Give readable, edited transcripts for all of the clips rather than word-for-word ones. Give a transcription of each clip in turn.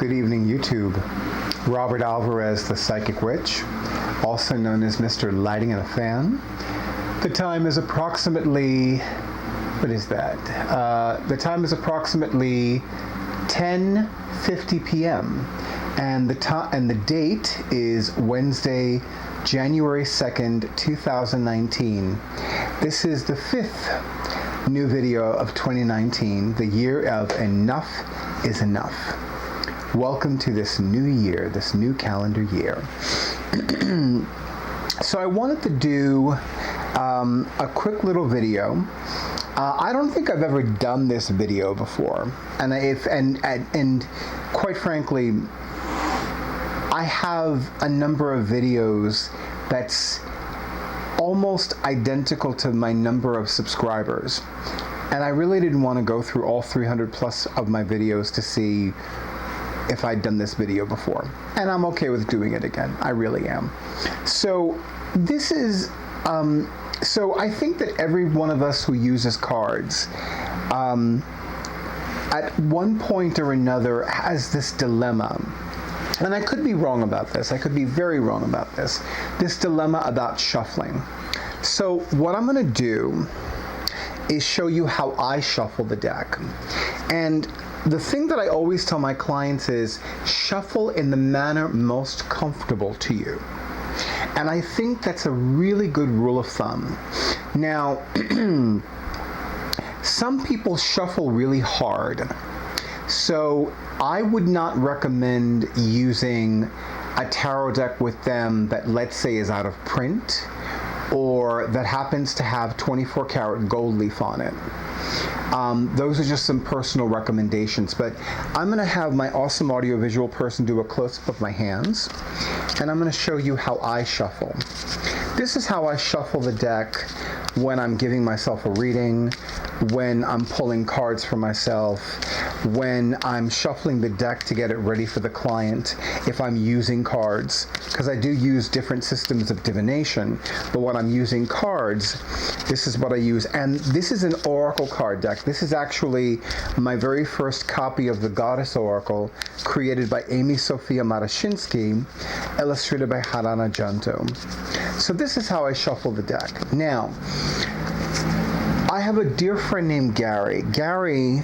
Good evening, YouTube. Robert Alvarez, the Psychic Witch, also known as Mr. Lighting and a Fan. The time is approximately, what is that? The time is approximately 10:50 p.m. and the date is Wednesday, January 2nd, 2019. This is the fifth new video of 2019, the year of enough is enough. Welcome to this new year, this new calendar year. So I wanted to do a quick little video. I don't think I've ever done this video before, and quite frankly, I have a number of videos that's almost identical to my number of subscribers, and I really didn't want to go through all 300 plus of my videos to see if I'd done this video before, and I'm okay with doing it again. I really am. So this is so I think that every one of us who uses cards at one point or another has this dilemma. And I could be wrong about this. I could be very wrong about this. This dilemma about shuffling. So what I'm going to do is show you how I shuffle the deck. And the thing that I always tell my clients is shuffle in the manner most comfortable to you. And I think that's a really good rule of thumb. Now, some people shuffle really hard. So I would not recommend using a tarot deck with them that, let's say, is out of print or that happens to have 24 karat gold leaf on it. Those are just some personal recommendations, but I'm going to have my awesome audiovisual person do a close-up of my hands, and I'm going to show you how I shuffle. This is how I shuffle the deck when I'm giving myself a reading, when I'm pulling cards for myself, when I'm shuffling the deck to get it ready for the client, if I'm using cards, because I do use different systems of divination, but when I'm using cards, this is what I use. And this is an oracle card deck. This is actually my very first copy of the Goddess Oracle, created by Amy Sophia Marashinsky, illustrated by Harana Janto. So this is how I shuffle the deck. Now, I have a dear friend named Gary. Gary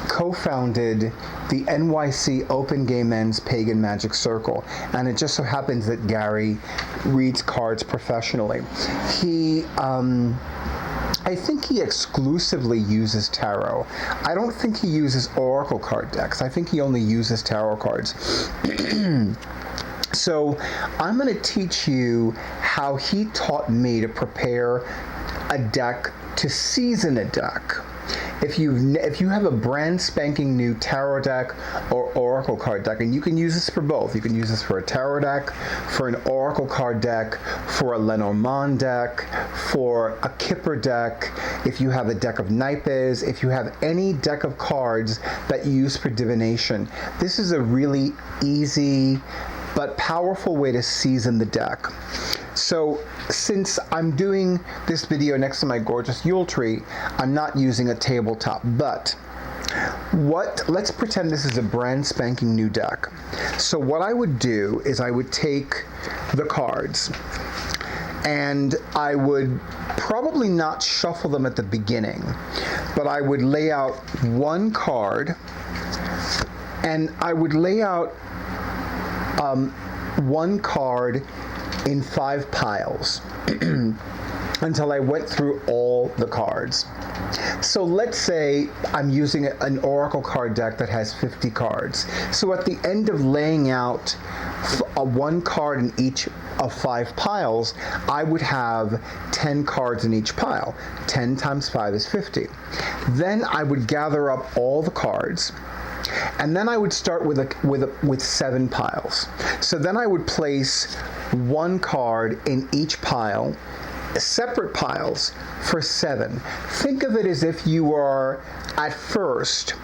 co-founded the NYC Open Gay Men's Pagan Magic Circle, and it just so happens that Gary reads cards professionally. He, I think he exclusively uses tarot. I don't think he uses oracle card decks. I think he only uses tarot cards. So I'm going to teach you how he taught me to prepare a deck, to season a deck. If you have a brand spanking new tarot deck or oracle card deck, and you can use this for both. You can use this for a tarot deck, for an oracle card deck, for a Lenormand deck, for a Kipper deck, if you have a deck of Naipes, if you have any deck of cards that you use for divination. This is a really easy but powerful way to season the deck. So since I'm doing this video next to my gorgeous Yule tree, I'm not using a tabletop, but let's pretend this is a brand spanking new deck. So what I would do is I would take the cards and I would probably not shuffle them at the beginning, but I would lay out one card, and I would lay out one card in 5 piles until I went through all the cards. So let's say I'm using an oracle card deck that has 50 cards. So at the end of laying out one card in each of 5 piles, I would have 10 cards in each pile. 10 times 5 is 50. Then I would gather up all the cards, and then I would start with 7 piles. So then I would place one card in each pile, separate piles for 7. Think of it as if you are at first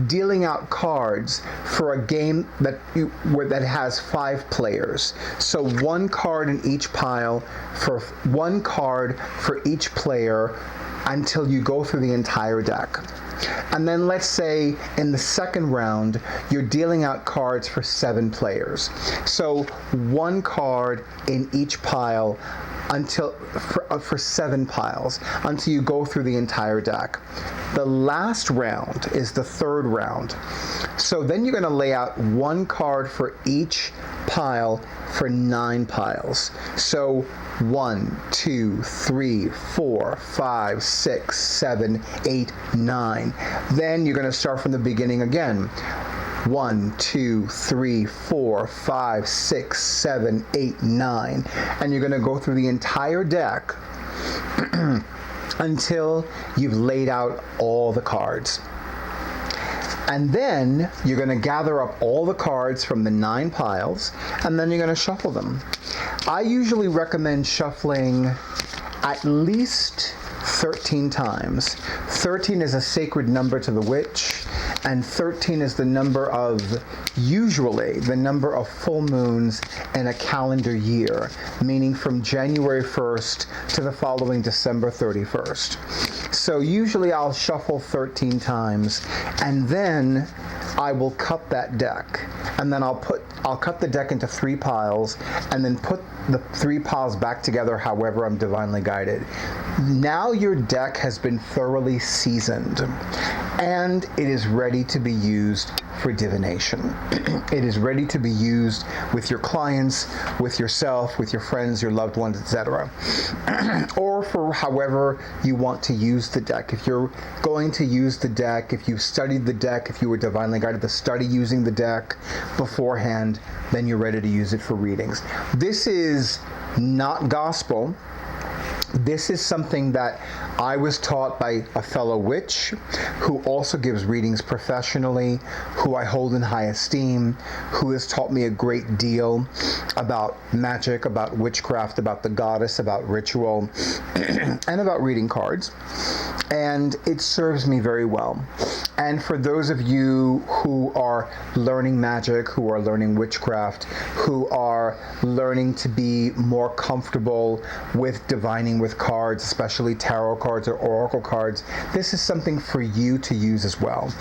dealing out cards for a game that has 5 players. So one card in each pile, for one card for each player, until you go through the entire deck. And then let's say in the second round, you're dealing out cards for 7 players. So 1 card in each pile for 7 piles until you go through the entire deck. The last round is the third round. So then you're going to lay out 1 card for each pile for 9 piles. So 1, 2, 3, 4, 5, 6, 7, 8, 9. Then you're going to start from the beginning again. 1, 2, 3, 4, 5, 6, 7, 8, 9. And you're going to go through the entire deck until you've laid out all the cards. And then you're going to gather up all the cards from the 9 piles, and then you're going to shuffle them. I usually recommend shuffling at least 13 times. 13 is a sacred number to the witch, and 13 is the number of, usually, the number of full moons in a calendar year, meaning from January 1st to the following December 31st. So usually I'll shuffle 13 times, and then I will cut that deck, and then I'll cut the deck into 3 piles, and then put the 3 piles back together however I'm divinely guided. Now your deck has been thoroughly seasoned, and it is ready to be used for divination. It is ready to be used with your clients, with yourself, with your friends, your loved ones, etc. Or for however you want to use the deck. If you're going to use the deck, if you've studied the deck, if you were divinely guided to study using the deck beforehand, then you're ready to use it for readings. This is not gospel. This is something that I was taught by a fellow witch who also gives readings professionally, who I hold in high esteem, who has taught me a great deal about magic, about witchcraft, about the goddess, about ritual, and about reading cards. And it serves me very well. And for those of you who are learning magic, who are learning witchcraft, who are learning to be more comfortable with divining with cards, especially tarot cards or oracle cards, this is something for you to use as well.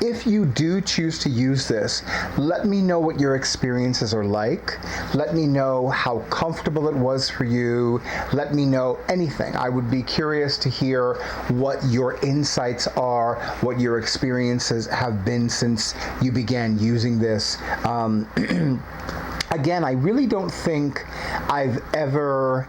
If you do choose to use this, let me know what your experiences are like. Let me know how comfortable it was for you. Let me know anything. I would be curious to hear what your insights are, what your experiences have been since you began using this. Again, I really don't think I've ever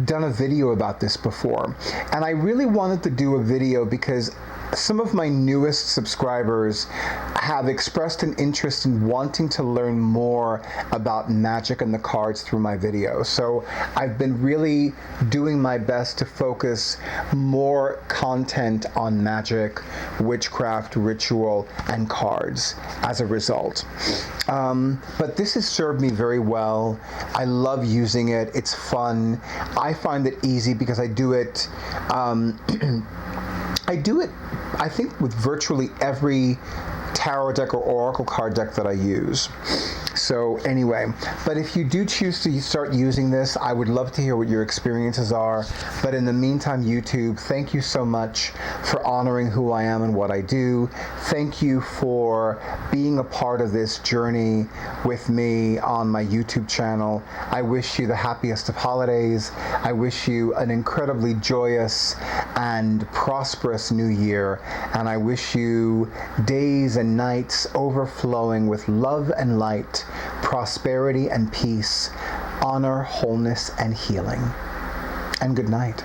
done a video about this before, and I really wanted to do a video because some of my newest subscribers have expressed an interest in wanting to learn more about magic and the cards through my videos. So I've been really doing my best to focus more content on magic, witchcraft, ritual, and cards as a result. But this has served me very well. I love using it. It's fun. I find it easy because I do it I think with virtually every tarot deck or oracle card deck that I use. So anyway, but if you do choose to start using this, I would love to hear what your experiences are. But in the meantime, YouTube, thank you so much for honoring who I am and what I do. Thank you for being a part of this journey with me on my YouTube channel. I wish you the happiest of holidays. I wish you an incredibly joyous and prosperous new year. And I wish you days and nights overflowing with love and light, prosperity and peace, honor, wholeness, and healing. And good night.